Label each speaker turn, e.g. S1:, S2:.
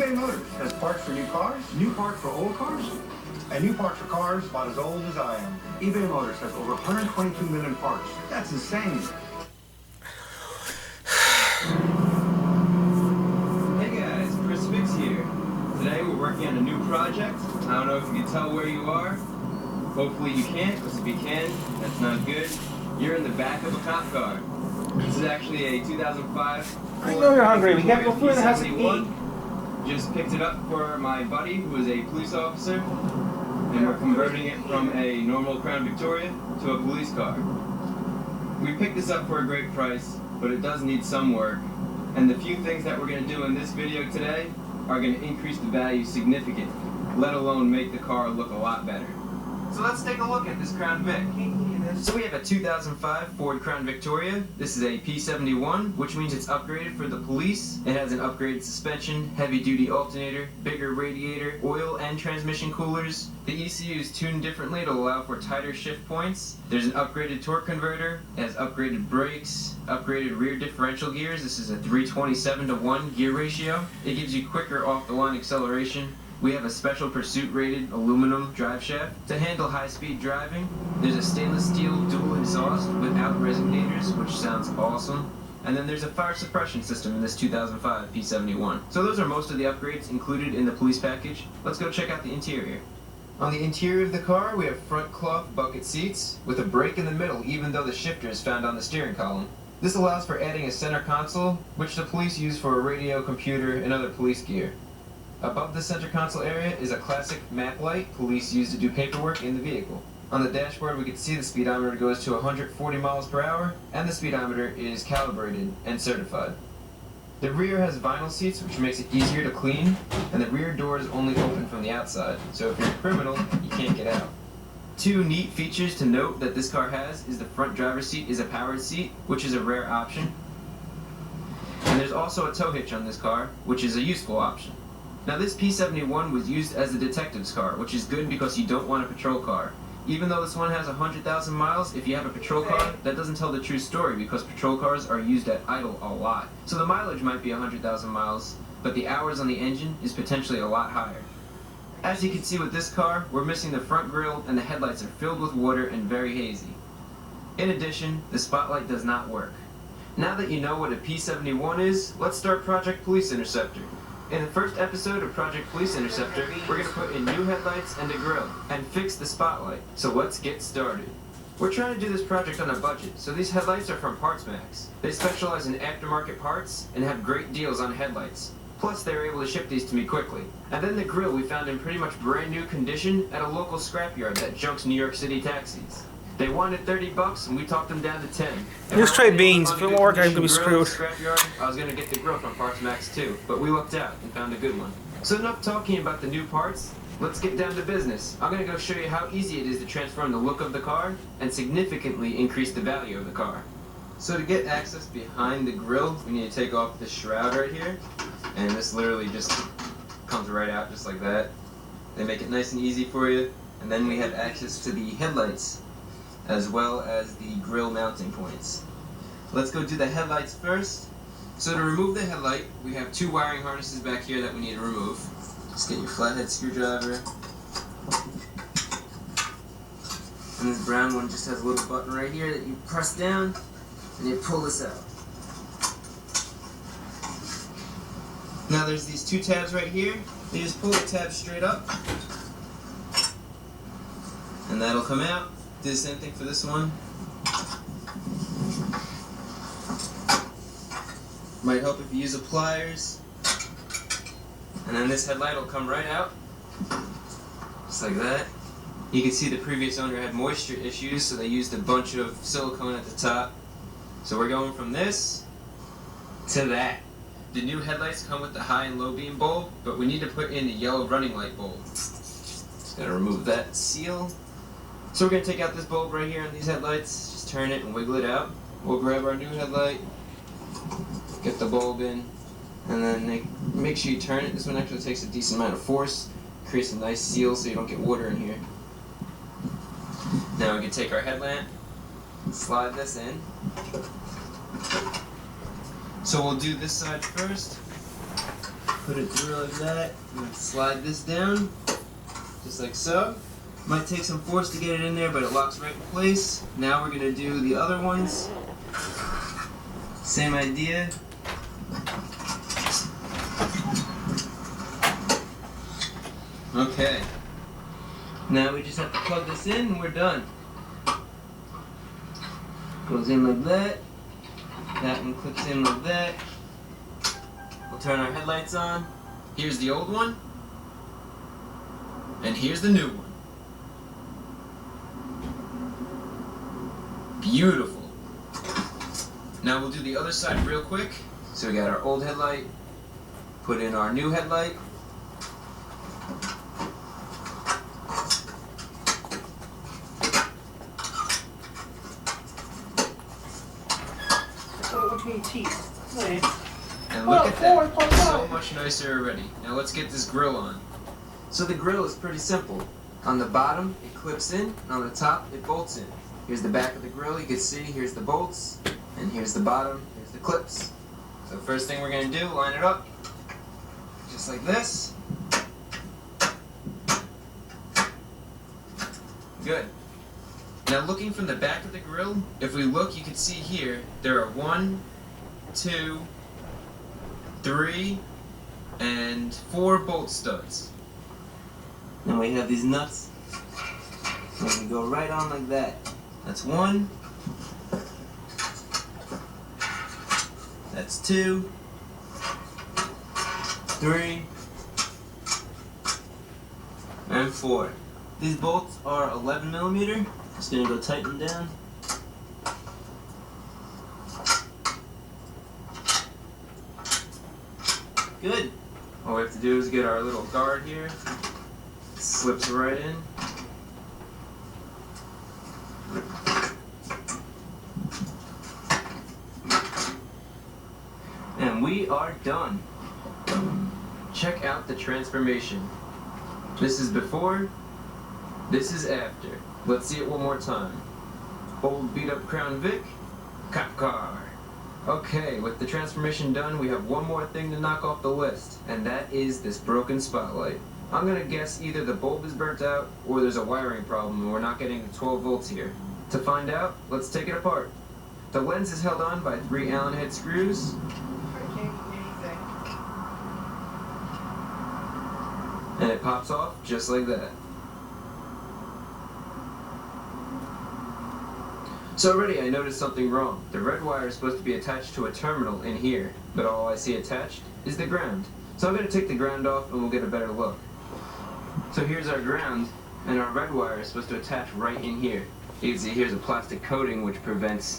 S1: eBay Motors has parts for new cars, new parts for old cars, and new parts for cars about as old as I am. eBay Motors has over 122 million parts. That's insane.
S2: Hey guys, Chris Fix here. Today we're working on a new project. I don't know if you can tell where you are. Hopefully you can't, because if you can, that's not good. You're in the back of a cop car. This is actually a 2005
S3: I know you're hungry. We can't go food in the house and eat.
S2: Just picked it up for my buddy who is a police officer, and we're converting it from a normal Crown Victoria to a police car. We picked this up for a great price, but it does need some work, and the few things that we're going to do in this video today are going to increase the value significantly, let alone make the car look a lot better. So let's take a look at this Crown Vic. So we have a 2005 Ford Crown Victoria. This is a P71, which means it's upgraded for the police. It has an upgraded suspension, heavy-duty alternator, bigger radiator, oil and transmission coolers. The ECU is tuned differently to allow for tighter shift points. There's an upgraded torque converter. It has upgraded brakes, upgraded rear differential gears. This is a 327:1 gear ratio. It gives you quicker off-the-line acceleration. We have a special pursuit rated aluminum drive shaft. To handle high-speed driving, there's a stainless steel dual exhaust without resignators, which sounds awesome. And then there's a fire suppression system in this 2005 P71. So those are most of the upgrades included in the police package. Let's go check out the interior. On the interior of the car, we have front cloth bucket seats with a brake in the middle, even though the shifter is found on the steering column. This allows for adding a center console, which the police use for a radio, computer, and other police gear. Above the center console area is a classic map light police use to do paperwork in the vehicle. On the dashboard we can see the speedometer goes to 140 miles per hour and the speedometer is calibrated and certified. The rear has vinyl seats, which makes it easier to clean, and the rear door is only open from the outside, so if you're a criminal, you can't get out. Two neat features to note that this car has is the front driver's seat is a powered seat, which is a rare option. And there's also a tow hitch on this car, which is a useful option. Now this P71 was used as a detective's car, which is good because you don't want a patrol car. Even though this one has 100,000 miles, if you have a patrol car, that doesn't tell the true story because patrol cars are used at idle a lot. So the mileage might be 100,000 miles, but the hours on the engine is potentially a lot higher. As you can see with this car, we're missing the front grille and the headlights are filled with water and very hazy. In addition, the spotlight does not work. Now that you know what a P71 is, let's start Project Police Interceptor. In the first episode of Project Police Interceptor, we're going to put in new headlights and a grille, and fix the spotlight. So let's get started. We're trying to do this project on a budget, so these headlights are from PartsMax. They specialize in aftermarket parts and have great deals on headlights. Plus, they were able to ship these to me quickly. And then the grille we found in pretty much brand new condition at a local scrapyard that junks New York City taxis. They wanted $30 and we talked them down to 10.
S3: Just trade beans. If it won't work, I'm gonna be screwed.
S2: I was gonna get the grill from PartsMax too, but we lucked out and found a good one. So enough talking about the new parts. Let's get down to business. I'm gonna go show you how easy it is to transform the look of the car and significantly increase the value of the car. So to get access behind the grill, we need to take off this shroud right here, and this literally just comes right out just like that. They make it nice and easy for you, and then we have access to the headlights, as well as the grille mounting points. Let's go do the headlights first. So to remove the headlight, we have two wiring harnesses back here that we need to remove. Just get your flathead screwdriver. And this brown one just has a little button right here that you press down and you pull this out. Now there's these two tabs right here. You just pull the tab straight up and that'll come out. Do the same thing for this one. Might help if you use the pliers. And then this headlight will come right out. Just like that. You can see the previous owner had moisture issues, so they used a bunch of silicone at the top. So we're going from this to that. The new headlights come with the high and low beam bulb, but we need to put in the yellow running light bulb. Just gotta remove that seal. So we're going to take out this bulb right here on these headlights, just turn it and wiggle it out. We'll grab our new headlight, get the bulb in, and then make sure you turn it. This one actually takes a decent amount of force, creates a nice seal so you don't get water in here. Now we can take our headlamp, slide this in. So we'll do this side first. put it through like that. I'm gonna slide this down, just like so. Might take some force to get it in there, but it locks right in place. Now we're gonna do the other ones. Same idea. Okay. Now we just have to plug this in and we're done. Goes in like that. That one clips in like that. We'll turn our headlights on. Here's the old one. And here's the new one. Beautiful. Now we'll do the other side real quick. So we got our old headlight. Put in our new headlight. And look at that, so much nicer already. Now let's get this grill on. So the grill is pretty simple. On the bottom, it clips in, and on the top, it bolts in. Here's the back of the grill, you can see, here's the bolts, and here's the bottom, here's the clips. So first thing we're gonna do, line it up, just like this. Good. Now looking from the back of the grill, if we look, you can see here, there are 1, 2, 3, and 4 bolt studs. And we have these nuts, and we go right on like that. That's 1, that's 2, 3, and 4. These bolts are 11 millimeter. Just gonna go tighten them down. Good. All we have to do is get our little guard here. It slips right in. And we are done. Check out the transformation. This is before, this is after. Let's see it one more time. Old beat up Crown Vic, cop car. Okay, with the transformation done, we have one more thing to knock off the list, and that is this broken spotlight. I'm gonna guess either the bulb is burnt out, or there's a wiring problem and we're not getting the 12 volts here. To find out, let's take it apart. The lens is held on by 3 Allen head screws. And it pops off just like that. So already I noticed something wrong. The red wire is supposed to be attached to a terminal in here, but all I see attached is the ground. So I'm going to take the ground off and we'll get a better look. So here's our ground, and our red wire is supposed to attach right in here. You can see here's a plastic coating which prevents